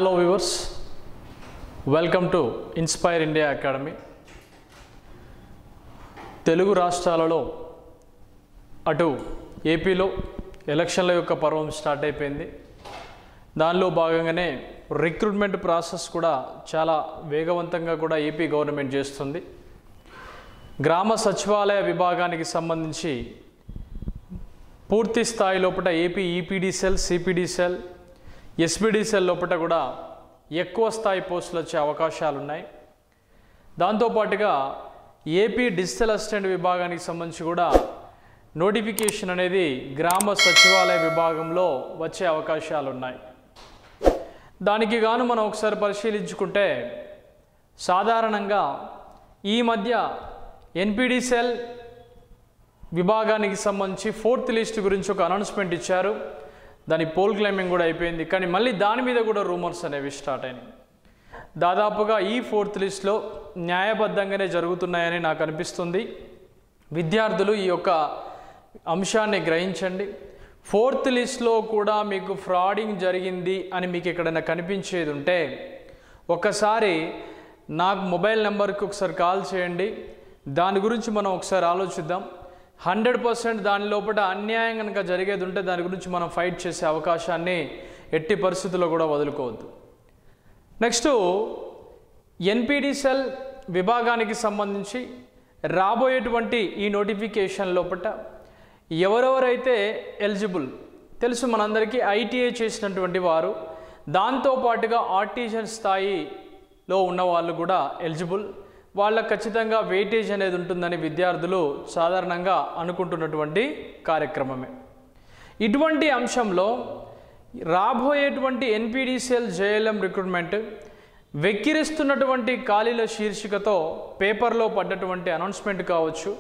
Hello viewers, welcome to Inspire India Academy. Telugu రాష్ట్రాలలో అటు ఏపీలో ఎలక్షన్ల యొక్క పర్వం స్టార్ట్ అయిపోయింది. దానిలో భాగంగానే రిక్రూట్మెంట్ ప్రాసెస్ కూడా చాలా వేగవంతంగా కూడా ఏపీ గవర్నమెంట్ చేస్తుంది. గ్రామ సచివాలయ విభాగానికి సంబంధించి పూర్తి స్థాయి లోపల AP EPD cell, CPD cell, SPD cell లోపల కూడా ఎక్కువ స్థాయి పోస్టులు వచ్చే అవకాశాలు ఉన్నాయి. దాంతోపాటుగా ఏపీ డిజిటల్ అసిస్టెంట్ విభాగానికి సంబంధించి కూడా నోటిఫికేషన్ అనేది గ్రామ సచివాలయ విభాగంలో వచ్చే అవకాశాలు ఉన్నాయి. దానికి గాను మనం ఒకసారి పరిశీలించుకుంటే సాధారణంగా ఈ మధ్య ఎన్పీడీ సెల్ విభాగానికి సంబంధించి 4th లిస్ట్ గురించి ఒక అనౌన్స్మెంట్ ఇచ్చారు. దాని పోల్ క్లైమింగ్ కూడా అయిపోయింది. కానీ మళ్ళీ దాని మీద కూడా రూమర్స్ అనేవి స్టార్ట్ అయినాయి. దాదాపుగా ఈ 4th లిస్ట్లో న్యాయబద్ధంగానే జరుగుతున్నాయని నాకు అనిపిస్తుంది. విద్యార్థులు ఈ యొక్క అంశాన్ని గ్రహించండి. 4th లిస్ట్లో కూడా మీకు ఫ్రాడింగ్ జరిగింది అని మీకు ఎక్కడైనా కనిపించేది ఉంటే ఒకసారి నాకు మొబైల్ నెంబర్కి ఒకసారి కాల్ చేయండి. దాని గురించి మనం ఒకసారి ఆలోచిద్దాం. 100% దాని లోపల అన్యాయం కనుక జరిగేది ఉంటే దాని గురించి మనం ఫైట్ చేసే అవకాశాన్ని ఎట్టి పరిస్థితుల్లో కూడా వదులుకోవద్దు. నెక్స్ట్ ఎన్పీడీ సెల్ విభాగానికి సంబంధించి రాబోయేటువంటి ఈ నోటిఫికేషన్ లోపల ఎవరెవరైతే ఎలిజిబుల్ తెలుసు మనందరికీ, ఐటీఐ చేసినటువంటి వారు, దాంతోపాటుగా ఆర్టిజన్ స్థాయిలో ఉన్న వాళ్ళు కూడా ఎలిజిబుల్. వాళ్ళకు ఖచ్చితంగా వెయిటేజ్ అనేది ఉంటుందని విద్యార్థులు సాధారణంగా అనుకుంటున్నటువంటి కార్యక్రమమే. ఇటువంటి అంశంలో రాబోయేటువంటి ఎన్పీడీ సెల్, జేఎల్ఎం రిక్రూట్మెంట్ వెక్కిరిస్తున్నటువంటి ఖాళీల శీర్షికతో పేపర్లో పడ్డటువంటి అనౌన్స్మెంట్ కావచ్చు,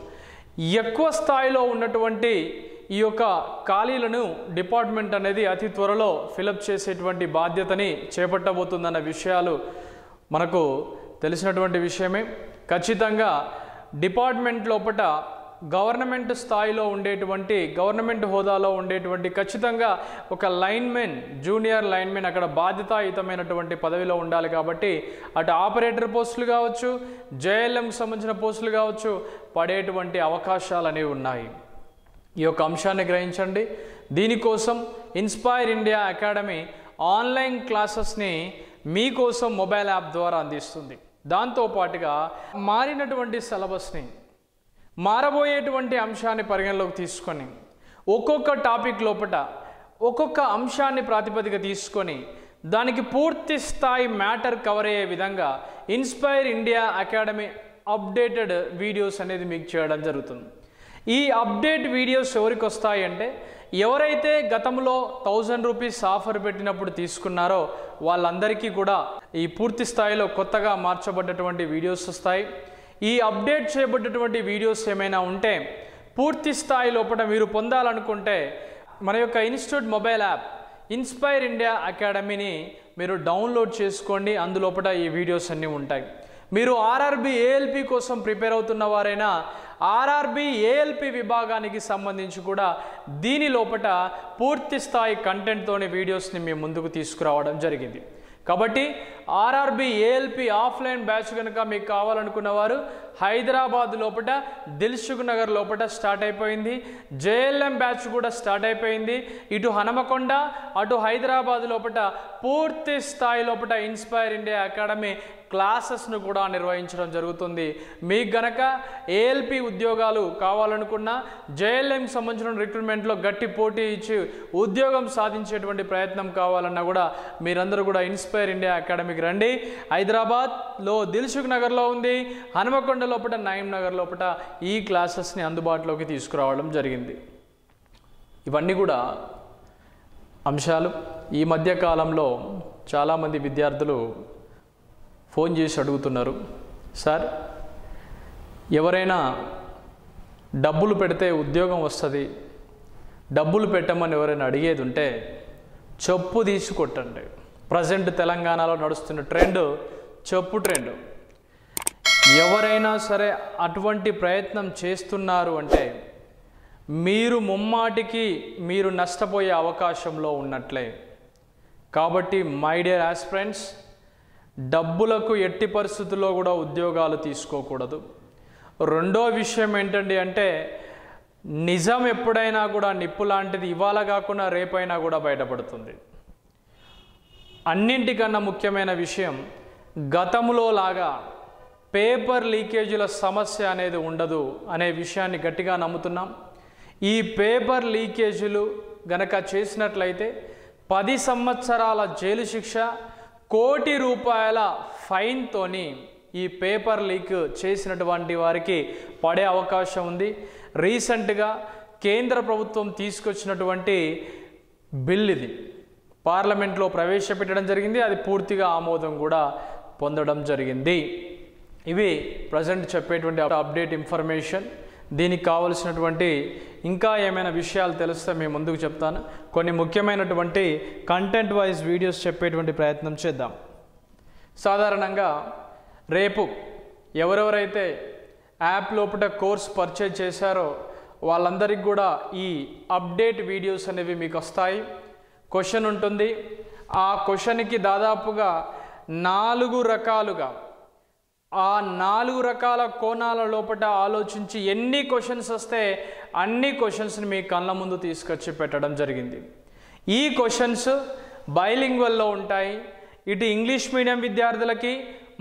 ఎక్కువ స్థాయిలో ఉన్నటువంటి ఈ యొక్క ఖాళీలను డిపార్ట్మెంట్ అనేది అతి త్వరలో ఫిలప్ చేసేటువంటి బాధ్యతని చేపట్టబోతుందన్న విషయాలు మనకు తెలిసినటువంటి విషయమే. ఖచ్చితంగా డిపార్ట్మెంట్ లోపల గవర్నమెంట్ స్థాయిలో ఉండేటువంటి, గవర్నమెంట్ హోదాలో ఉండేటువంటి ఖచ్చితంగా ఒక లైన్మెన్, జూనియర్ లైన్మెన్ అక్కడ బాధ్యతాయుతమైనటువంటి పదవిలో ఉండాలి. కాబట్టి అటు ఆపరేటర్ పోస్టులు కావచ్చు, జేఎల్ఎంకి సంబంధించిన పోస్టులు కావచ్చు, పడేటువంటి అవకాశాలు అనేవి ఉన్నాయి. ఈ యొక్క అంశాన్ని గ్రహించండి. దీనికోసం ఇన్స్పైర్ ఇండియా అకాడమీ ఆన్లైన్ క్లాసెస్ని మీకోసం మొబైల్ యాప్ ద్వారా అందిస్తుంది. దాంతోపాటుగా మారినటువంటి సిలబస్ని, మారబోయేటువంటి అంశాన్ని పరిగణలోకి తీసుకొని ఒక్కొక్క టాపిక్ లోపల ఒక్కొక్క అంశాన్ని ప్రాతిపదిక తీసుకొని దానికి పూర్తి స్థాయి మ్యాటర్ కవర్ అయ్యే విధంగా inspire India academy updated videos అనేది మీకు చేయడం జరుగుతుంది. ఈ అప్డేట్ వీడియోస్ ఎవరికి వస్తాయి అంటే ఎవరైతే గతంలో 1000 రూపీస్ ఆఫర్ పెట్టినప్పుడు తీసుకున్నారో వాళ్ళందరికీ కూడా ఈ పూర్తి స్థాయిలో కొత్తగా మార్చబడ్డటువంటి వీడియోస్ వస్తాయి. ఈ అప్డేట్ చేయబడ్డటువంటి వీడియోస్ ఏమైనా ఉంటే పూర్తి స్థాయి లోపల మీరు పొందాలనుకుంటే మన యొక్క institute mobile app inspire India అకాడమీని మీరు డౌన్లోడ్ చేసుకోండి. అందులోపల ఈ వీడియోస్ అన్నీ ఉంటాయి. మీరు ఆర్ఆర్బీ ఏఎల్పి కోసం ప్రిపేర్ అవుతున్న వారైనా ఆర్ఆర్బీ ఏఎల్పి విభాగానికి సంబంధించి కూడా దీని లోపల పూర్తి స్థాయి కంటెంట్తోని వీడియోస్ని మేము ముందుకు తీసుకురావడం జరిగింది. కాబట్టి ఆర్ఆర్బీ ఏఎల్పి ఆఫ్లైన్ బ్యాచ్ కనుక మీకు కావాలనుకున్న వారు హైదరాబాద్ లోపల దిల్సుఖ్ నగర్ లోపల స్టార్ట్ అయిపోయింది. జేఎల్ఎం బ్యాచ్ కూడా స్టార్ట్ అయిపోయింది. ఇటు హనుమకొండ, అటు హైదరాబాద్ లోపల పూర్తి స్థాయి లోపల ఇన్స్పైర్ ఇండియా అకాడమీ క్లాసెస్ను కూడా నిర్వహించడం జరుగుతుంది. మీకు గనక ఏఎల్పి ఉద్యోగాలు కావాలనుకున్నా, జేఎల్ఎంకి సంబంధించిన రిక్రూట్మెంట్లో గట్టి పోటీ ఇచ్చి ఉద్యోగం సాధించేటువంటి ప్రయత్నం కావాలన్నా కూడా మీరందరూ కూడా ఇన్స్పైర్ ఇండియా అకాడమీకి రండి. హైదరాబాద్లో దిల్సుఖ్ నగర్లో ఉంది, హనుమకొండ లోపల నయీం నగర్ లోపల ఈ క్లాసెస్ని అందుబాటులోకి తీసుకురావడం జరిగింది. ఇవన్నీ కూడా అంశాలు. ఈ మధ్య కాలంలో చాలామంది విద్యార్థులు ఫోన్ చేసి అడుగుతున్నారు, సార్ ఎవరైనా డబ్బులు పెడితే ఉద్యోగం వస్తుంది, డబ్బులు పెట్టమని ఎవరైనా అడిగేది ఉంటే చెప్పు తీసి కొట్టండి. ప్రజెంట్ తెలంగాణలో నడుస్తున్న ట్రెండ్ చెప్పు ట్రెండ్. ఎవరైనా సరే అటువంటి ప్రయత్నం చేస్తున్నారు అంటే మీరు ముమ్మాటికి మీరు నష్టపోయే అవకాశంలో ఉన్నట్లే. కాబట్టి మై డియర్ ఆస్పిరెంట్స్, డబ్బులకు ఎట్టి పరిస్థితుల్లో కూడా ఉద్యోగాలు తీసుకోకూడదు. రెండో విషయం ఏంటండి అంటే, నిజం ఎప్పుడైనా కూడా నిప్పు లాంటిది, ఇవాళ కాకుండా రేపైనా కూడా బయటపడుతుంది. అన్నింటికన్నా ముఖ్యమైన విషయం, గతంలో లాగా పేపర్ లీకేజీల సమస్య అనేది ఉండదు అనే విషయాన్ని గట్టిగా నమ్ముతున్నాం. ఈ పేపర్ లీకేజీలు గనక చేసినట్లయితే 10 సంవత్సరాల జైలు శిక్ష, కోటి రూపాయల ఫైన్తోని ఈ పేపర్ లీక్ చేసినటువంటి వారికి పడే అవకాశం ఉంది. రీసెంట్గా కేంద్ర ప్రభుత్వం తీసుకొచ్చినటువంటి బిల్ ఇది పార్లమెంట్లో ప్రవేశపెట్టడం జరిగింది. అది పూర్తిగా ఆమోదం కూడా పొందడం జరిగింది. ఇవి ప్రజెంట్ చెప్పేటువంటి అప్డేట్ ఇన్ఫర్మేషన్. దీనికి కావలసినటువంటి ఇంకా ఏమైనా విషయాలు తెలిస్తే మేము ముందుకు చెప్తాను. కొన్ని ముఖ్యమైనటువంటి కంటెంట్ వైజ్ వీడియోస్ చెప్పేటువంటి ప్రయత్నం చేద్దాం. సాధారణంగా రేపు ఎవరెవరైతే యాప్ లోపల కోర్స్ పర్చేజ్ చేశారో వాళ్ళందరికీ కూడా ఈ అప్డేట్ వీడియోస్ అనేవి మీకు వస్తాయి. క్వశ్చన్ ఉంటుంది. ఆ క్వశ్చన్కి దాదాపుగా 4 రకాలుగా, ఆ 4 రకాల కోణాల లోపల ఆలోచించి ఎన్ని క్వశ్చన్స్ వస్తే అన్ని క్వశ్చన్స్ని మీ కళ్ళ ముందు తీసుకొచ్చి పెట్టడం జరిగింది. ఈ క్వశ్చన్స్ బైలింగ్వల్లో ఉంటాయి. ఇటు ఇంగ్లీష్ మీడియం విద్యార్థులకి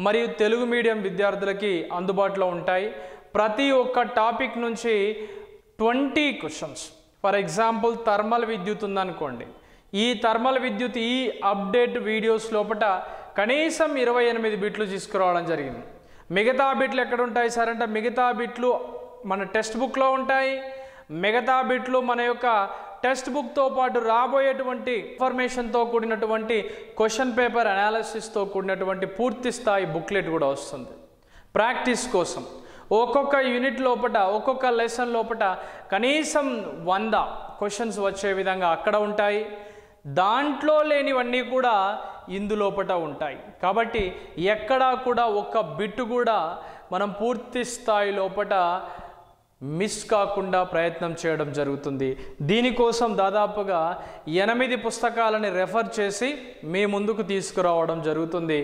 మరియు తెలుగు మీడియం విద్యార్థులకి అందుబాటులో ఉంటాయి. ప్రతి ఒక్క టాపిక్ నుంచి 20 క్వశ్చన్స్. ఫర్ ఎగ్జాంపుల్ థర్మల్ విద్యుత్ ఉందనుకోండి. ఈ థర్మల్ విద్యుత్ ఈ అప్డేట్ వీడియోస్ లోపల కనీసం 28 బిట్లు తీసుకురావడం జరిగింది. మిగతా బిట్లు ఎక్కడ ఉంటాయి సార్ అంటే, మిగతా బిట్లు మన టెక్స్ట్ బుక్లో ఉంటాయి. మిగతా బిట్లు మన యొక్క టెక్స్ట్ బుక్తో పాటు రాబోయేటువంటి ఇన్ఫర్మేషన్తో కూడినటువంటి క్వశ్చన్ పేపర్ అనాలిసిస్తో కూడినటువంటి పూర్తి స్థాయి బుక్లెట్ కూడా వస్తుంది ప్రాక్టీస్ కోసం. ఒక్కొక్క యూనిట్ లోపల, ఒక్కొక్క లెసన్ లోపల కనీసం 100 క్వశ్చన్స్ వచ్చే విధంగా అక్కడ ఉంటాయి. దాంట్లో లేనివన్నీ కూడా ఇందులోపట ఉంటాయి. కాబట్టి ఎక్కడా కూడా ఒక్క బిట్టు కూడా మనం పూర్తి స్థాయి లోపల మిస్ కాకుండా ప్రయత్నం చేయడం జరుగుతుంది. దీనికోసం దాదాపుగా 8 పుస్తకాలని రెఫర్ చేసి మీ ముందుకు తీసుకురావడం జరుగుతుంది.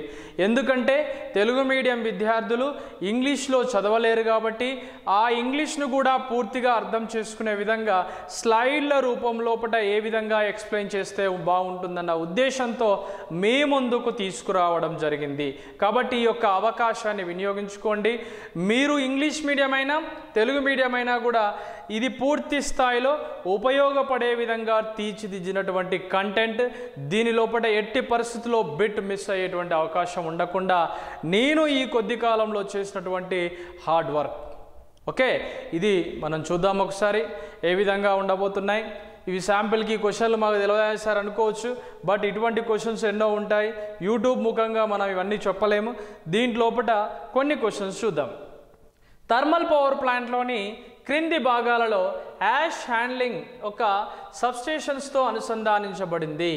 ఎందుకంటే తెలుగు మీడియం విద్యార్థులు ఇంగ్లీష్లో చదవలేరు కాబట్టి ఆ ఇంగ్లీష్ను కూడా పూర్తిగా అర్థం చేసుకునే విధంగా స్లైడ్ల రూపం లోపల ఏ విధంగా ఎక్స్ప్లెయిన్ చేస్తే బాగుంటుందన్న ఉద్దేశంతో మీ ముందుకు తీసుకురావడం జరిగింది. కాబట్టి ఈ యొక్క అవకాశాన్ని వినియోగించుకోండి. మీరు ఇంగ్లీష్ మీడియం అయినా తెలుగు మీడియం అయినా కూడా ఇది పూర్తి స్థాయిలో ఉపయోగపడే విధంగా తీర్చిదిద్దినటువంటి కంటెంట్. దీని లోపల ఎట్టి పరిస్థితుల్లో బిట్ మిస్ అయ్యేటువంటి అవకాశం ఉండకుండా నేను ఈ కొద్ది కాలంలో చేసినటువంటి హార్డ్ వర్క్. ఓకే, ఇది మనం చూద్దాం ఒకసారి ఏ విధంగా ఉండబోతున్నాయి. ఇవి శాంపిల్కి క్వశ్చన్లు మాకు తెలియదు సార్ అనుకోవచ్చు. బట్ ఇటువంటి క్వశ్చన్స్ ఎన్నో ఉంటాయి. యూట్యూబ్ ముఖంగా మనం ఇవన్నీ చెప్పలేము. దీంట్లోపట కొన్ని క్వశ్చన్స్ చూద్దాం. థర్మల్ పవర్ ప్లాంట్లోని క్రింది భాగాలలో యాష్ హ్యాండ్లింగ్ ఒక సబ్స్టేషన్స్తో అనుసంధానించబడింది.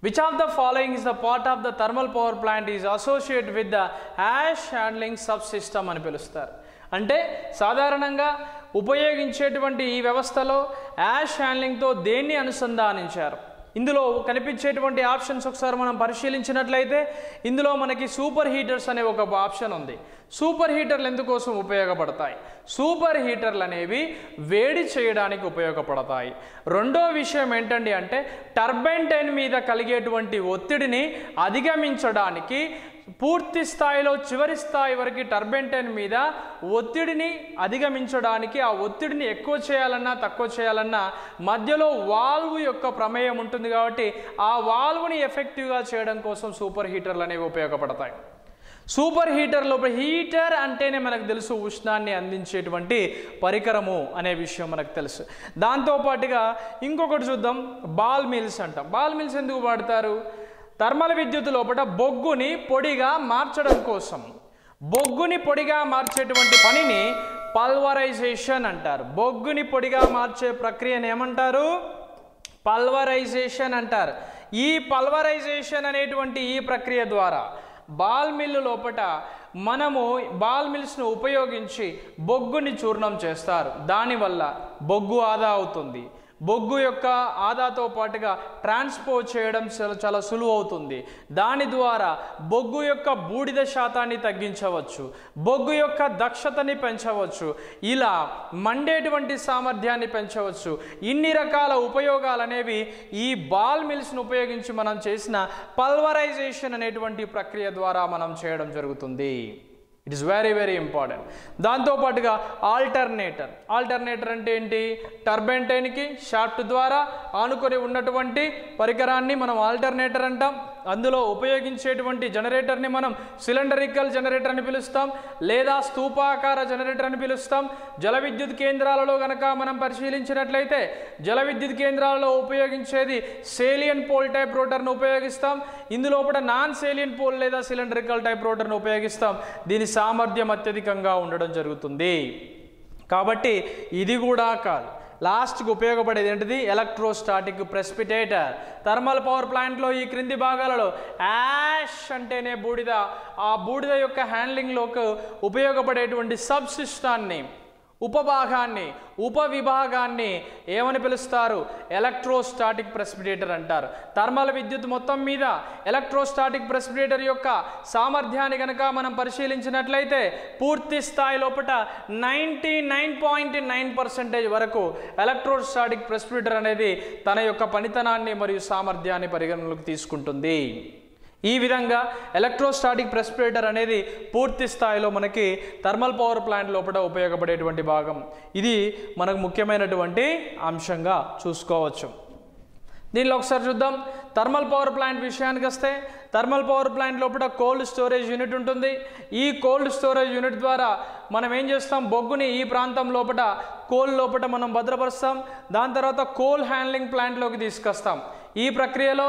Which of the following is the part of the thermal power plant is associate with the ash handling sub system అని పిలుస్తారు. అంటే సాధారణంగా ఉపయోగించేటువంటి ఈ వ్యవస్థలో యాష్ హ్యాండ్లింగ్తో దేన్ని అనుసంధానించారు? ఇందులో కనిపించేటువంటి ఆప్షన్స్ ఒకసారి మనం పరిశీలించినట్లయితే ఇందులో మనకి సూపర్ హీటర్స్ అనే ఒక ఆప్షన్ ఉంది. సూపర్ హీటర్లు ఎందుకోసం ఉపయోగపడతాయి? సూపర్ హీటర్లు అనేవి వేడి చేయడానికి ఉపయోగపడతాయి. రెండో విషయం ఏంటండి అంటే, టర్బైన్ టైన్ మీద కలిగేటువంటి ఒత్తిడిని అధిగమించడానికి పూర్తి స్థాయిలో చివరి స్థాయి వరకు టర్బైన్ టైన్ మీద ఒత్తిడిని అధిగమించడానికి, ఆ ఒత్తిడిని ఎక్కువ చేయాలన్నా తక్కువ చేయాలన్నా మధ్యలో వాల్వ్ యొక్క ప్రమేయం ఉంటుంది. కాబట్టి ఆ వాల్వ్ని ఎఫెక్టివ్గా చేయడం కోసం సూపర్ హీటర్లు అనేవి ఉపయోగపడతాయి. సూపర్ హీటర్ లోపల, హీటర్ అంటేనే మనకు తెలుసు ఉష్ణాన్ని అందించేటువంటి పరికరము అనే విషయం మనకు తెలుసు. దాంతోపాటుగా ఇంకొకటి చూద్దాం, బాల్ మిల్స్ అంటాం. బాల్ మిల్స్ ఎందుకు వాడతారు? థర్మల్ విద్యుత్ లోపల బొగ్గుని పొడిగా మార్చడం కోసం. బొగ్గుని పొడిగా మార్చేటువంటి పనిని పల్వరైజేషన్ అంటారు. బొగ్గుని పొడిగా మార్చే ప్రక్రియను ఏమంటారు? పల్వరైజేషన్ అంటారు. ఈ పల్వరైజేషన్ అనేటువంటి ఈ ప్రక్రియ ద్వారా బాల్ మిల్లు లోపల మనము బాల్ మిల్స్ను ఉపయోగించి బొగ్గుని చూర్ణం చేస్తారు. దానివల్ల బొగ్గు ఆదా అవుతుంది. బొగ్గు యొక్క ఆదాతో పాటుగా ట్రాన్స్పోర్ట్ చేయడం చాలా సులువు అవుతుంది. దాని ద్వారా బొగ్గు యొక్క బూడిద శాతాన్ని తగ్గించవచ్చు, బొగ్గు యొక్క దక్షతని పెంచవచ్చు, ఇలా మండేటువంటి సామర్థ్యాన్ని పెంచవచ్చు. ఇన్ని రకాల ఉపయోగాలు అనేవి ఈ బాల్ మిల్స్ను ఉపయోగించి మనం చేసిన పల్వరైజేషన్ అనేటువంటి ప్రక్రియ ద్వారా మనం చేయడం జరుగుతుంది. It is very very important. దాంతోపాటుగా ఆల్టర్నేటర్ అంటే ఏంటి? టర్బైన్కి షాఫ్ట్ ద్వారా ఆనుకొని ఉన్నటువంటి పరికరాన్ని మనం ఆల్టర్నేటర్ అంటాం. అందులో ఉపయోగించేటువంటి జనరేటర్ని మనం సిలిండరికల్ జనరేటర్ అని పిలుస్తాం, లేదా స్తూపాకార జనరేటర్ అని పిలుస్తాం. జల విద్యుత్ కేంద్రాలలో కనుక మనం పరిశీలించినట్లయితే జల విద్యుత్ కేంద్రాలలో ఉపయోగించేది సేలియన్ పోల్ టైప్ రోటర్ను ఉపయోగిస్తాం. ఇందులోపల నాన్ సేలియన్ పోల్ లేదా సిలిండరికల్ టైప్ రోటర్ను ఉపయోగిస్తాం. దీని సామర్థ్యం అత్యధికంగా ఉండడం జరుగుతుంది. కాబట్టి ఇది కూడా కాదు, లాస్ట్కి ఉపయోగపడేది ఏంటిది? ఎలక్ట్రోస్టాటిక్ ప్రెసిపిటేటర్. థర్మల్ పవర్ ప్లాంట్లో ఈ క్రింది భాగాలలో యాష్ అంటేనే బూడిద, ఆ బూడిద యొక్క హ్యాండ్లింగ్లోకి ఉపయోగపడేటువంటి సబ్సిస్టాన్ని, ఉపభాగాన్ని, ఉపవిభాగాన్ని ఏమని పిలుస్తారు? ఎలక్ట్రోస్టాటిక్ ప్రెసిపిటేటర్ అంటారు. థర్మల్ విద్యుత్ మొత్తం మీద ఎలక్ట్రోస్టాటిక్ ప్రెసిపిటేటర్ యొక్క సామర్థ్యాన్ని కనుక మనం పరిశీలించినట్లయితే పూర్తి స్థాయి లోపల 99.9% వరకు ఎలక్ట్రోస్టాటిక్ ప్రెసిపిటేటర్ అనేది తన యొక్క పనితనాన్ని మరియు సామర్థ్యాన్ని పరిగణలోకి తీసుకుంటుంది. ఈ విధంగా ఎలక్ట్రోస్టాటిక్ ప్రెసిపిటేటర్ అనేది పూర్తి స్థాయిలో మనకి థర్మల్ పవర్ ప్లాంట్ లోపల ఉపయోగపడేటువంటి భాగం. ఇది మనకు ముఖ్యమైనటువంటి అంశంగా చూసుకోవచ్చు. దీనిలో ఒకసారి చూద్దాం. థర్మల్ పవర్ ప్లాంట్ విషయానికి వస్తే థర్మల్ పవర్ ప్లాంట్ లోపల కోల్డ్ స్టోరేజ్ యూనిట్ ఉంటుంది. ఈ కోల్డ్ స్టోరేజ్ యూనిట్ ద్వారా మనం ఏం చేస్తాం? బొగ్గుని ఈ ప్రాంతం లోపల కోల్ లోపల మనం భద్రపరుస్తాం. దాని తర్వాత కోల్ హ్యాండ్లింగ్ ప్లాంట్లోకి తీసుకొస్తాం. ఈ ప్రక్రియలో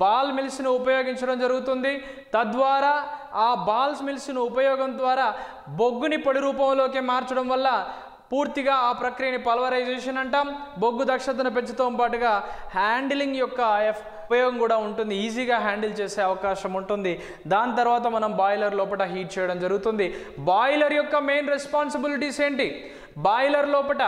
బాల్ మిల్స్ను ఉపయోగించడం జరుగుతుంది. తద్వారా ఆ బాల్స్ మిల్స్ను ఉపయోగం ద్వారా బొగ్గుని పొడి రూపంలోకి మార్చడం వల్ల పూర్తిగా ఆ ప్రక్రియని పల్వరైజేషన్ అంటాం. బొగ్గు దక్షతను పెంచుతాం పాటుగా హ్యాండిలింగ్ యొక్క ఉపయోగం కూడా ఉంటుంది, ఈజీగా హ్యాండిల్ చేసే అవకాశం ఉంటుంది. దాని తర్వాత మనం బాయిలర్ లోపల హీట్ చేయడం జరుగుతుంది. బాయిలర్ యొక్క మెయిన్ రెస్పాన్సిబిలిటీస్ ఏంటి? బాయిలర్ లోపల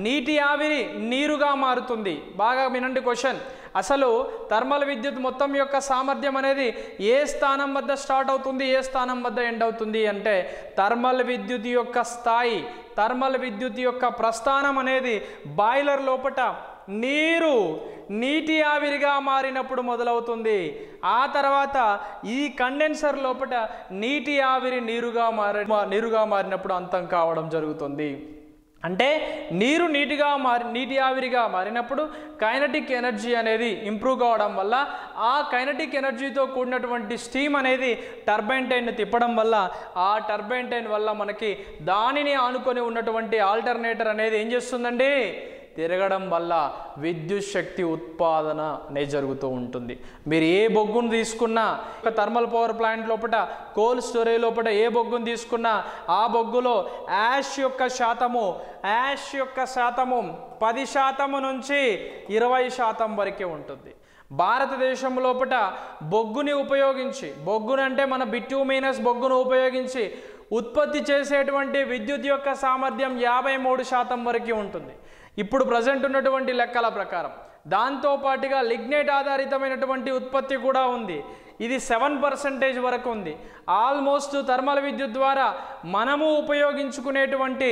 నీటి ఆవిరి నీరుగా మారుతుంది. బాగా వినండి క్వశ్చన్. అసలు థర్మల్ విద్యుత్ మొత్తం యొక్క సామర్థ్యం అనేది ఏ స్థానం వద్ద స్టార్ట్ అవుతుంది, ఏ స్థానం వద్ద ఎండ్ అవుతుంది అంటే థర్మల్ విద్యుత్ యొక్క స్థాయి, థర్మల్ విద్యుత్ యొక్క ప్రస్థానం అనేది బాయిలర్ లోపల నీటి ఆవిరిగా మారినప్పుడు మొదలవుతుంది. ఆ తర్వాత ఈ కండెన్సర్ లోపల నీటి ఆవిరి నీరుగా మారినప్పుడు అంతం కావడం జరుగుతుంది. అంటే నీటి ఆవిరిగా మారినప్పుడు కైనటిక్ ఎనర్జీ అనేది ఇంప్రూవ్ కావడం వల్ల ఆ కైనటిక్ ఎనర్జీతో కూడినటువంటి స్టీమ్ అనేది టర్బైన్ టైన్ను తిప్పడం వల్ల ఆ టర్బైన్ టైన్ వల్ల మనకి దానిని ఆనుకొని ఉన్నటువంటి ఆల్టర్నేటర్ అనేది ఏం చేస్తుందండి? తిరగడం వల్ల విద్యుత్ శక్తి ఉత్పాదన అనేది జరుగుతూ ఉంటుంది. మీరు ఏ బొగ్గును తీసుకున్నా, ఒక థర్మల్ పవర్ ప్లాంట్ లోపల కోల్డ్ స్టోరేజ్ లోపల ఏ బొగ్గును తీసుకున్నా ఆ బొగ్గులో యాష్ యొక్క శాతము 10% నుంచి 20% వరకే ఉంటుంది. భారతదేశం లోపల బొగ్గుని ఉపయోగించి, బొగ్గునంటే మన బిట్యూమినస్ బొగ్గును ఉపయోగించి ఉత్పత్తి చేసేటువంటి విద్యుత్ యొక్క సామర్థ్యం 53% వరకు ఉంటుంది ఇప్పుడు ప్రజెంట్ ఉన్నటువంటి లెక్కల ప్రకారం. దాంతోపాటుగా లిగ్నైట్ ఆధారితమైనటువంటి ఉత్పత్తి కూడా ఉంది, ఇది 7% వరకు ఉంది. ఆల్మోస్ట్ థర్మల్ విద్యుత్ ద్వారా మనము ఉపయోగించుకునేటువంటి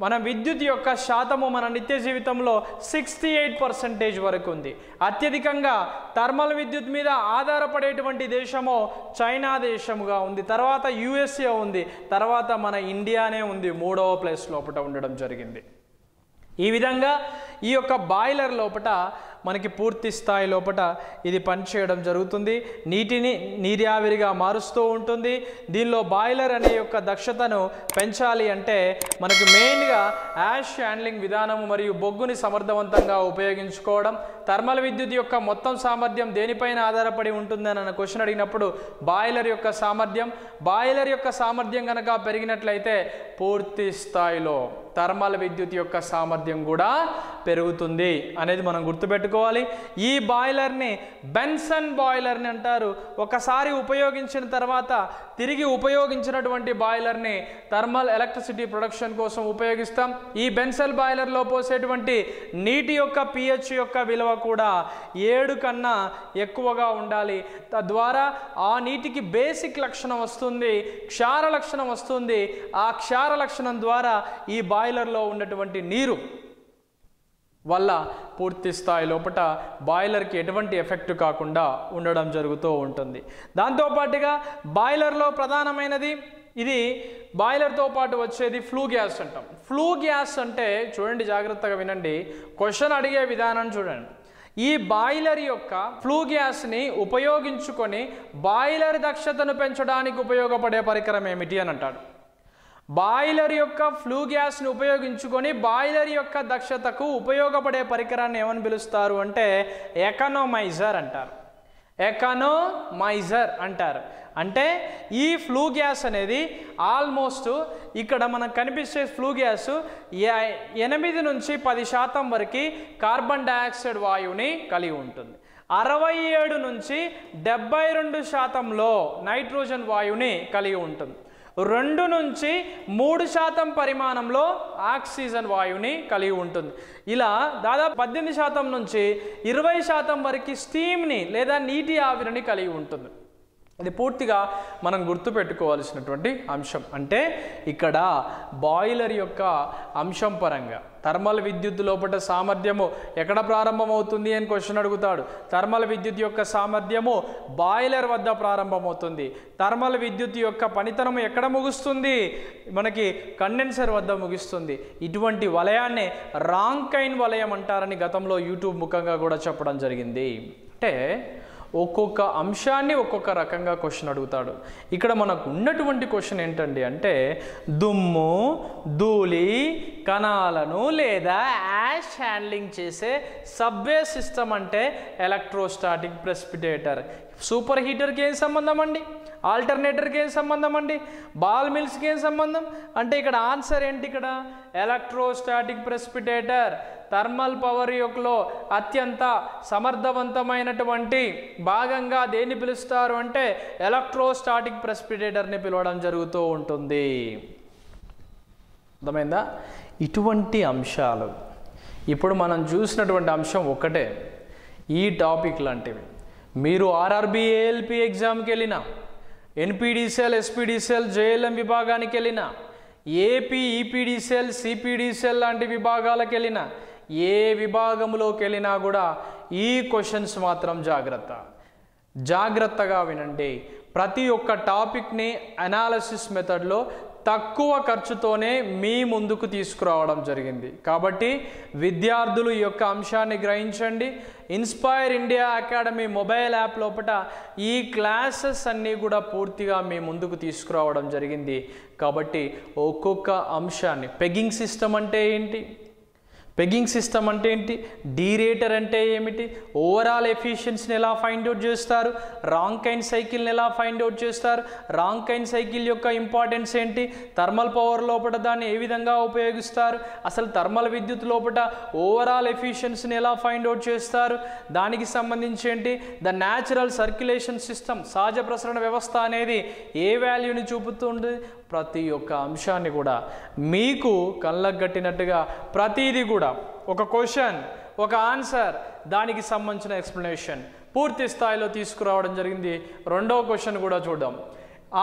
మన విద్యుత్ యొక్క శాతము మన నిత్య జీవితంలో 68% వరకు ఉంది. అత్యధికంగా థర్మల్ విద్యుత్ మీద ఆధారపడేటువంటి దేశము చైనా దేశముగా ఉంది, తర్వాత USA ఉంది, తర్వాత మన ఇండియానే ఉంది 3వ ప్లేస్ లోపల ఉండడం జరిగింది. ఈ విధంగా ఈ యొక్క బాయిలర్ లోపల మనకి పూర్తి స్థాయి లోపల ఇది పనిచేయడం జరుగుతుంది. నీటి ఆవిరిగా మారుస్తూ ఉంటుంది. దీనిలో బాయిలర్ అనే యొక్క దక్షతను పెంచాలి అంటే మనకు మెయిన్గా యాష్ హ్యాండ్లింగ్ విధానము మరియు బొగ్గుని సమర్థవంతంగా ఉపయోగించుకోవడం. థర్మల్ విద్యుత్ యొక్క మొత్తం సామర్థ్యం దేనిపైన ఆధారపడి ఉంటుందని అన్న క్వశ్చన్ అడిగినప్పుడు బాయిలర్ యొక్క సామర్థ్యం కనుక పెరిగినట్లయితే పూర్తి స్థాయిలో థర్మల్ విద్యుత్ యొక్క సామర్థ్యం కూడా పెరుగుతుంది అనేది మనం గుర్తుపెట్టుకోవాలి. ఈ బాయిలర్ని బెన్సన్ బాయిలర్ని అంటారు. ఒకసారి ఉపయోగించిన తర్వాత తిరిగి ఉపయోగించినటువంటి బాయిలర్ని థర్మల్ ఎలక్ట్రిసిటీ ప్రొడక్షన్ కోసం ఉపయోగిస్తాం. ఈ బెన్సన్ బాయిలర్లో పోసేటువంటి నీటి యొక్క pH యొక్క విలువ కూడా 7 కన్నా ఎక్కువగా ఉండాలి. తద్వారా ఆ నీటికి బేసిక్ లక్షణం వస్తుంది, క్షార లక్షణం వస్తుంది. ఆ క్షార లక్షణం ద్వారా ఈ బాయిలర్లో ఉన్నటువంటి నీరు వల్ల పూర్తి స్థాయి లోపల బాయిలర్కి ఎటువంటి ఎఫెక్ట్ కాకుండా ఉండడం జరుగుతూ ఉంటుంది. దాంతోపాటుగా బాయిలర్లో ప్రధానమైనది ఇది బాయిలర్తో పాటు వచ్చేది ఫ్లూ గ్యాస్ అంటాం. ఫ్లూ గ్యాస్ అంటే చూడండి, జాగ్రత్తగా వినండి, క్వశ్చన్ అడిగే విధానం చూడండి. ఈ బాయిలర్ యొక్క ఫ్లూ గ్యాస్ని ఉపయోగించుకొని బాయిలర్ దక్షతను పెంచడానికి ఉపయోగపడే పరికరం ఏమిటి అని అంటాడు. బాయిలర్ యొక్క ఫ్లూ గ్యాస్ని ఉపయోగించుకొని బాయిలర్ యొక్క దక్షతకు ఉపయోగపడే పరికరాన్ని ఏమని పిలుస్తారు అంటే ఎకనామైజర్ అంటారు. ఎకనామైజర్ అంటారు. అంటే ఈ ఫ్లూ గ్యాస్ అనేది ఆల్మోస్ట్ ఇక్కడ మనకు కనిపించే ఫ్లూ గ్యాస్ 8 నుంచి 10% వరకు కార్బన్ డయాక్సైడ్ వాయువుని కలిగి ఉంటుంది. 67 నుంచి 72% నైట్రోజన్ వాయువుని కలిగి ఉంటుంది. 2 నుంచి 3% పరిమాణంలో ఆక్సిజన్ వాయువుని కలిగి ఉంటుంది. ఇలా దాదాపు 18% నుంచి 20% వరకు స్టీమ్ని లేదా నీటి ఆవిరిని కలిగి ఉంటుంది. ఇది పూర్తిగా మనం గుర్తుపెట్టుకోవాల్సినటువంటి అంశం. అంటే ఇక్కడ బాయిలర్ యొక్క అంశం పరంగా థర్మల్ విద్యుత్ లోపల సామర్థ్యము ఎక్కడ ప్రారంభమవుతుంది అని క్వశ్చన్ అడుగుతాడు. థర్మల్ విద్యుత్ యొక్క సామర్థ్యము బాయిలర్ వద్ద ప్రారంభమవుతుంది. థర్మల్ విద్యుత్ యొక్క పనితనం ఎక్కడ ముగుస్తుంది? మనకి కండెన్సర్ వద్ద ముగుస్తుంది. ఇటువంటి వలయాన్ని రాంకైన్ వలయం అంటారని గతంలో యూట్యూబ్ ముఖంగా కూడా చెప్పడం జరిగింది. అంటే ఒక్కొక్క అంశాన్ని ఒక్కొక్క రకంగా క్వశ్చన్ అడుగుతాడు. ఇక్కడ మనకు ఉన్నటువంటి క్వశ్చన్ ఏంటండి అంటే దుమ్ము, ధూళి కణాలను లేదా యాష్ హ్యాండ్లింగ్ చేసే సబ్వే సిస్టమ్ అంటే ఎలక్ట్రోస్టాటిక్ ప్రెసిపిటేటర్. సూపర్ హీటర్కి ఏం సంబంధం అండి? ఆల్టర్నేటర్కి ఏం సంబంధం అండి? బాల్ మిల్స్కి ఏం సంబంధం అంటే ఇక్కడ ఆన్సర్ ఏంటి? ఇక్కడ ఎలక్ట్రోస్టాటిక్ ప్రెసిపిటేటర్. థర్మల్ పవర్ యొక్కలో అత్యంత సమర్థవంతమైనటువంటి భాగంగా దేన్ని పిలుస్తారు అంటే ఎలక్ట్రోస్టాటిక్ ప్రెసిపిటేటర్ని పిలవడం జరుగుతూ ఉంటుంది. అర్థమైందా? ఇటువంటి అంశాలు ఇప్పుడు మనం చూసినటువంటి అంశం ఒకటే. ఈ టాపిక్ లాంటివి మీరు ఆర్ఆర్బి ఏఎల్పి ఎగ్జామ్కి వెళ్ళినా, ఎన్పిడిసిఎల్ ఎస్పిడిసిఎల్ జేఎల్ఎం విభాగానికి వెళ్ళినా, ఏపీ ఈపీడిసిఎల్ సిపిడిసిఎల్ లాంటి విభాగాలకు వెళ్ళినా, ఏ విభాగంలోకి వెళ్ళినా కూడా ఈ క్వశ్చన్స్ మాత్రం జాగ్రత్తగా వినండి. ప్రతి ఒక్క టాపిక్ని అనాలిసిస్ మెథడ్లో తక్కువ ఖర్చుతోనే మీ ముందుకు తీసుకురావడం జరిగింది. కాబట్టి విద్యార్థులు ఈ యొక్క అంశాన్ని గ్రహించండి. Inspire India academy mobile app లోపల ఈ క్లాసెస్ అన్నీ కూడా పూర్తిగా మీ ముందుకు తీసుకురావడం జరిగింది. కాబట్టి ఒక్కొక్క అంశాన్ని పెగ్గింగ్ సిస్టమ్ అంటే ఏంటి, పెగ్గింగ్ సిస్టమ్ అంటే ఏంటి, డీరేటర్ అంటే ఏమిటి, ఓవరాల్ ఎఫిషియన్సీని ఎలా ఫైండ్ అవుట్ చేస్తారు, రాంకైన్ సైకిల్ని ఎలా ఫైండ్ అవుట్ చేస్తారు, రాంకైన్ సైకిల్ యొక్క ఇంపార్టెన్స్ ఏంటి, థర్మల్ పవర్ లోపల దాన్ని ఏ విధంగా ఉపయోగిస్తారు, అసలు థర్మల్ విద్యుత్ లోపల ఓవరాల్ ఎఫిషియన్సీని ఎలా ఫైండ్ అవుట్ చేస్తారు, దానికి సంబంధించి ఏంటి, ద న్యాచురల్ సర్క్యులేషన్ సిస్టమ్ సహజ ప్రసరణ వ్యవస్థ అనేది ఏ వాల్యూని చూపుతుంది, ప్రతి ఒక్క అంశాన్ని కూడా మీకు కళ్ళకు కట్టినట్టుగా ప్రతిదీ కూడా ఒక క్వశ్చన్, ఒక ఆన్సర్, దానికి సంబంధించిన ఎక్స్ప్లెనేషన్ పూర్తి స్థాయిలో తీసుకురావడం జరిగింది. రెండవ క్వశ్చన్ కూడా చూద్దాం.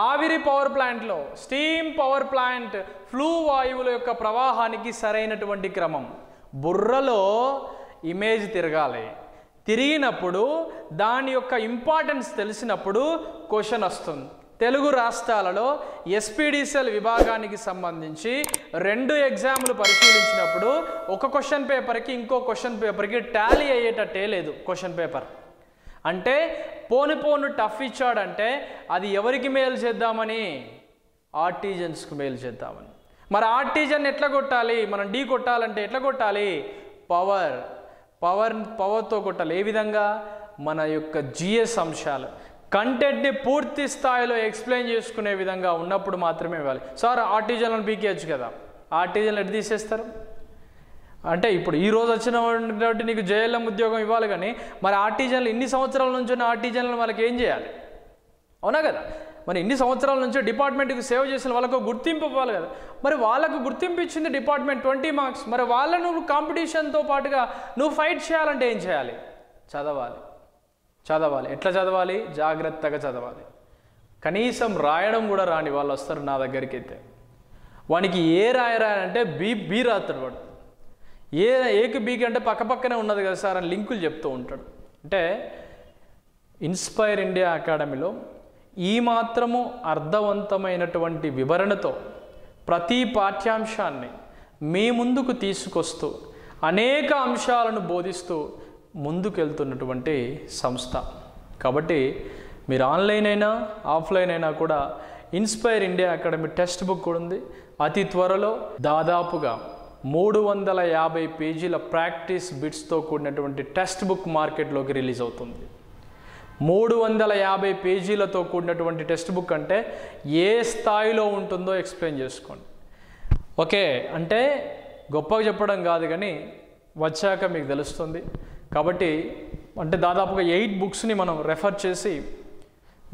ఆవిరి పవర్ ప్లాంట్లో స్టీమ్ పవర్ ప్లాంట్ ఫ్లూ వాయువుల యొక్క ప్రవాహానికి సరైనటువంటి క్రమం. బుర్రలో ఇమేజ్ తిరగాలి. తిరిగినప్పుడు దాని యొక్క ఇంపార్టెన్స్ తెలిసినప్పుడు క్వశ్చన్ వస్తుంది. తెలుగు రాష్ట్రాలలో ఎస్పీడిసిఎల్ విభాగానికి సంబంధించి 2 ఎగ్జామ్లు పరిశీలించినప్పుడు ఒక క్వశ్చన్ పేపర్కి ఇంకో క్వశ్చన్ పేపర్కి టాలీ అయ్యేటట్టే లేదు క్వశ్చన్ పేపర్. అంటే పోను టఫ్ ఇచ్చాడంటే అది ఎవరికి మేలు చేద్దామని, ఆర్టిజన్స్కి మేలు చేద్దామని. మరి ఆర్టిజన్ ఎట్లా కొట్టాలి, మనం ఢీ కొట్టాలంటే ఎట్లా కొట్టాలి, పవర్తో కొట్టాలి. ఏ విధంగా, మన యొక్క జిఎస్ అంశాలు కంటెంట్ని పూర్తి స్థాయిలో ఎక్స్ప్లెయిన్ చేసుకునే విధంగా ఉన్నప్పుడు మాత్రమే ఇవ్వాలి. సార్ ఆర్టిజన్లను పీకేయచ్చు కదా, ఆర్టిజన్లు ఎటు తీసేస్తారు, అంటే ఇప్పుడు ఈ రోజు వచ్చిన కాబట్టి నీకు జేఎల్ఎం ఉద్యోగం ఇవ్వాలి, కానీ మరి ఆర్టిజన్లు ఇన్ని సంవత్సరాల నుంచి ఉన్న ఆర్టిజన్లు వాళ్ళకి ఏం చేయాలి? అవునా కదా? మరి ఇన్ని సంవత్సరాల నుంచి డిపార్ట్మెంట్కి సేవ చేసిన వాళ్ళకు గుర్తింపు ఇవ్వాలి కదా. మరి వాళ్ళకు గుర్తింపు ఇచ్చింది డిపార్ట్మెంట్ 20 మార్క్స్. మరి వాళ్ళను కాంపిటీషన్తో పాటుగా నువ్వు ఫైట్ చేయాలంటే ఏం చేయాలి? చదవాలి. ఎట్లా చదవాలి? జాగ్రత్తగా చదవాలి. కనీసం రాయడం కూడా రాని వాళ్ళు వస్తారు నా దగ్గరికి అయితే. వానికి ఏ రాయరాయంటే బి రాస్తాడు వాడు. ఏకి బీకి అంటే పక్కపక్కనే ఉన్నది కదా సార్ అని లింకులు చెప్తూ ఉంటాడు. అంటే ఇన్స్పైర్ ఇండియా అకాడమీలో ఈ మాత్రము అర్థవంతమైనటువంటి వివరణతో ప్రతి పాఠ్యాంశాన్ని మీ ముందుకు తీసుకొస్తూ అనేక అంశాలను బోధిస్తూ ముందుకెళ్తున్నటువంటి సంస్థ. కాబట్టి మీరు ఆన్లైన్ అయినా ఆఫ్లైన్ అయినా కూడా inspire India academy text book కూడా ఉంది. అతి త్వరలో దాదాపుగా 350 పేజీల ప్రాక్టీస్ బిట్స్తో కూడినటువంటి టెక్స్ట్ బుక్ మార్కెట్లోకి రిలీజ్ అవుతుంది. 350 పేజీలతో కూడినటువంటి టెక్స్ట్ బుక్ అంటే ఏ స్థాయిలో ఉంటుందో ఎక్స్ప్లెయిన్ చేసుకోండి. ఓకే అంటే గొప్పగా చెప్పడం కాదు, కానీ వచ్చాక మీకు తెలుస్తుంది. కాబట్టి అంటే దాదాపుగా 8 బుక్స్ని మనం రెఫర్ చేసి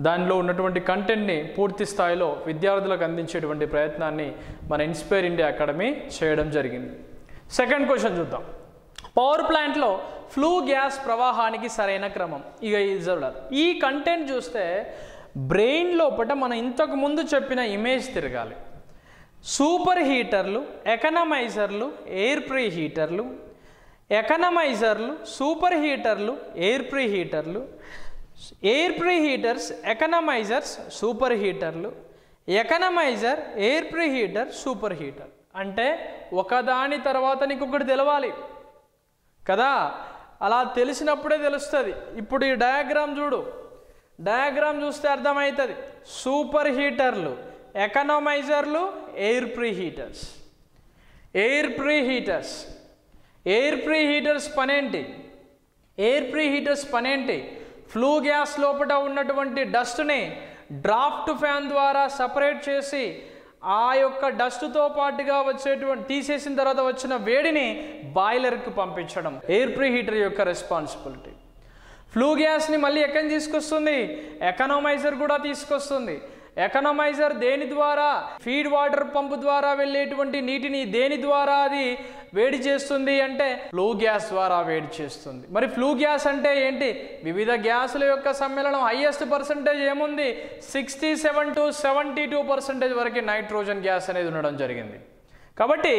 దానిలో ఉన్నటువంటి కంటెంట్ని పూర్తి స్థాయిలో విద్యార్థులకు అందించేటువంటి ప్రయత్నాన్ని మన ఇన్స్పైర్ ఇండియా అకాడమీ చేయడం జరిగింది. సెకండ్ క్వశ్చన్ చూద్దాం. పవర్ ప్లాంట్లో ఫ్లూ గ్యాస్ ప్రవాహానికి సరైన క్రమం. ఇక ఈ కంటెంట్ చూస్తే బ్రెయిన్ లోపల మనం ఇంతకు ముందు చెప్పిన ఇమేజ్ తిరగాలి. సూపర్ హీటర్లు, ఎకనమైజర్లు, ఎయిర్ ప్రీ హీటర్లు, ఎకనమైజర్లు, సూపర్ హీటర్లు, ఎయిర్ ప్రీ హీటర్లు, air pre heaters, economisers, super హీటర్లు, economiser, air pre heater, super heater. అంటే ఒకదాని తర్వాత నీకొకటి తెలవాలి కదా. అలా తెలిసినప్పుడే తెలుస్తుంది. ఇప్పుడు ఈ డయాగ్రామ్ చూడు, డయాగ్రామ్ చూస్తే అర్థమవుతుంది. సూపర్ హీటర్లు, ఎకనమైజర్లు, air pre heaters. Air pre heaters, air pre heaters పనేంటి? ఎయిర్ ప్రీ హీటర్స్ పనేంటి? ఫ్లూ గ్యాస్ లోపల ఉన్నటువంటి డస్ట్ని డ్రాఫ్ట్ ఫ్యాన్ ద్వారా సపరేట్ చేసి ఆ యొక్క డస్ట్తో పాటుగా వచ్చేటువంటి తీసేసిన తర్వాత వచ్చిన వేడిని బాయిలర్కి పంపించడం ఎయిర్ ప్రీ హీటర్ యొక్క రెస్పాన్సిబిలిటీ. ఫ్లూ గ్యాస్ని మళ్ళీ ఎక్కడి తీసుకొస్తుంది? ఎకనమైజర్ కూడా తీసుకొస్తుంది. ఎకనమైజర్ దేని ద్వారా? ఫీడ్ వాటర్ పంపు ద్వారా వెళ్ళేటువంటి నీటిని దేని ద్వారా అది వేడి చేస్తుంది అంటే ఫ్లూ గ్యాస్ ద్వారా వేడి చేస్తుంది. మరి ఫ్లూ గ్యాస్ అంటే ఏంటి? వివిధ గ్యాసుల యొక్క సమ్మేళనం. హైయెస్ట్ పర్సంటేజ్ ఏముంది? 67 to 72% వరకు నైట్రోజన్ గ్యాస్ అనేది ఉండడం జరిగింది. కాబట్టి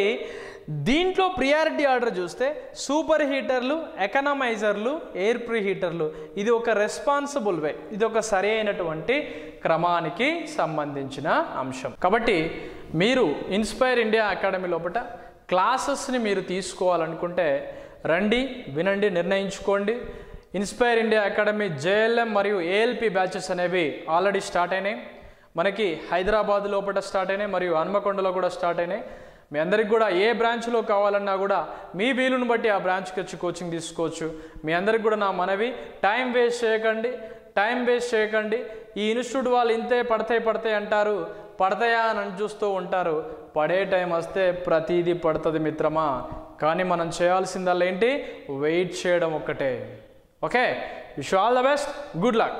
దీంట్లో ప్రియారిటీ ఆర్డర్ చూస్తే సూపర్ హీటర్లు, ఎకనమైజర్లు, ఎయిర్ ప్రీ హీటర్లు, ఇది ఒక రెస్పాన్సిబుల్ వే, ఇది ఒక సరి అయినటువంటి క్రమానికి సంబంధించిన అంశం. కాబట్టి మీరు ఇన్స్పైర్ ఇండియా అకాడమీ లోపల క్లాసెస్ని మీరు తీసుకోవాలనుకుంటే రండి, వినండి, నిర్ణయించుకోండి. ఇన్స్పైర్ ఇండియా అకాడమీ జేఎల్ఎం మరియు ఏఎల్పి బ్యాచెస్ అనేవి ఆల్రెడీ స్టార్ట్ అయినాయి. మనకి హైదరాబాద్ లోపల స్టార్ట్ అయినాయి మరియు హన్మకొండలో కూడా స్టార్ట్ అయినాయి. మీ అందరికి కూడా ఏ బ్రాంచ్లో కావాలన్నా కూడా మీ వీలుని బట్టి ఆ బ్రాంచ్కి వచ్చి కోచింగ్ తీసుకోవచ్చు. మీ అందరికి కూడా నా మనవి, టైం వేస్ట్ చేయకండి. ఈ ఇన్స్టిట్యూట్ వాళ్ళు ఇంతే పడతాయి అంటారు, పడతాయా అని చూస్తూ ఉంటారు. పడే టైం వస్తే ప్రతిదీ పడుతుంది మిత్రమా. కానీ మనం చేయాల్సిందల్లా ఏంటి? వెయిట్ చేయడం ఒక్కటే. Okay, wish all the best, good luck.